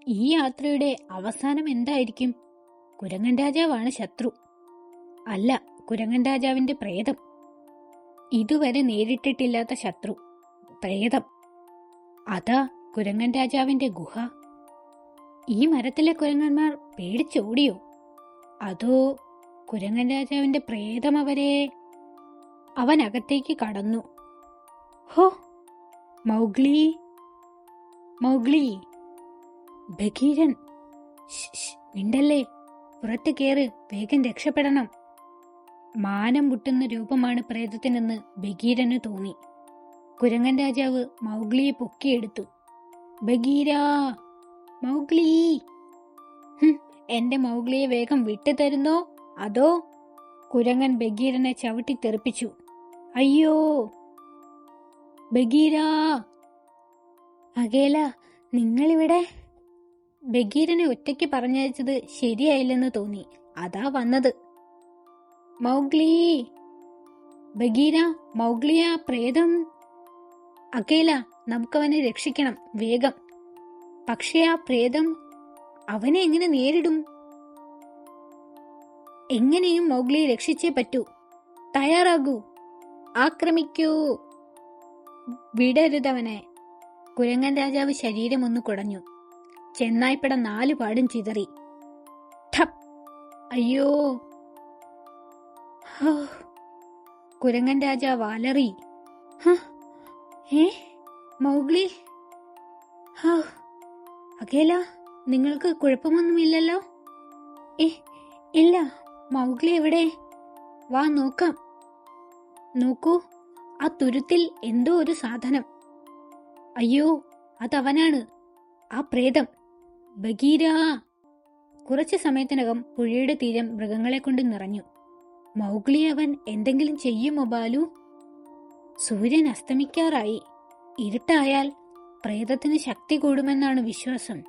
ഈ യാത്രയുടെ അവസാനം എന്തായിരിക്കും? കുരങ്ങൻ രാജാവാണ് ശത്രു. അല്ല, കുരങ്ങൻ രാജാവിന്റെ പ്രേതം. ഇതുവരെ നേരിട്ടിട്ടില്ലാത്ത ശത്രു, പ്രേതം. അതാ കുരങ്ങൻ രാജാവിന്റെ ഗുഹ. ഈ മരത്തിലെ കുരങ്ങന്മാർ പേടിച്ചോടിയോ? അതോ കുരങ്ങൻ രാജാവിന്റെ പ്രേതം അവൻ അകത്തേക്ക് കടന്നു. ഹോ, മൗഗ്ലി, മൗഗ്ലി! ബഗീരൻ! മിണ്ടല്ലേ, പുറത്ത് കേറ്, വേഗം രക്ഷപ്പെടണം. മാനം മുട്ടുന്ന രൂപമാണ് പ്രേതത്തിനെന്ന് ബഗീരന് തോന്നി. കുരങ്ങൻ രാജാവ് മൗഗ്ലിയെ പൊക്കിയെടുത്തു. ബഗീരാ, മൗഗ്ലി! എന്റെ മൗഗ്ലിയെ വേഗം വിട്ടുതരുന്നോ അതോ? കുരങ്ങൻ ബഗീരനെ ചവിട്ടി തെറിപ്പിച്ചു. അയ്യോ, ബഗീരാ! അകേല, നിങ്ങളിവിടെ? ബഗീരനെ ഒറ്റയ്ക്ക് പറഞ്ഞയച്ചത് ശരിയായില്ലെന്ന് തോന്നി, അതാ വന്നത്. മൗഗ്ലി! ബഗീര, മൗഗ്ലിയ പ്രേതം! അകേല, നമുക്കവനെ രക്ഷിക്കണം, വേഗം. പക്ഷേ ആ പ്രേതം അവനെ എങ്ങനെ നേരിടും? എങ്ങനെയും മൗഗ്ലിയെ രക്ഷിച്ചേ പറ്റൂ. തയ്യാറാകൂ, ആക്രമിക്കൂ! വിടരുതവനെ! കുരങ്ങൻ രാജാവ് ശരീരം ഒന്ന് കുടഞ്ഞു. ചെന്നായ്പട 4 പാടും ചിതറി. ഠപ്! അയ്യോ! കുരങ്ങൻ രാജാവ് അലറി. മൗഗ്ലി! അകേല, നിങ്ങൾക്ക് കുഴപ്പമൊന്നുമില്ലല്ലോ? ഇല്ല. മൗഗ്ലി എവിടെ? വാ നോക്കാം. നോക്കൂ, ആ തുരുത്തിൽ എന്തോ ഒരു സാധനം. അയ്യോ, അതവനാണ്, ആ പ്രേതം. ബഗീരാ! കുറച്ചു സമയത്തിനകം പുഴയുടെ തീരം മൃഗങ്ങളെ കൊണ്ട് നിറഞ്ഞു. മൗഗ്ലി അവൻ എന്തെങ്കിലും ചെയ്യുമോ ബാലു? സൂര്യൻ അസ്തമിക്കാറായി. ഇരുട്ടായാൽ പ്രേതത്തിന് ശക്തി കൂടുമെന്നാണ് വിശ്വാസം.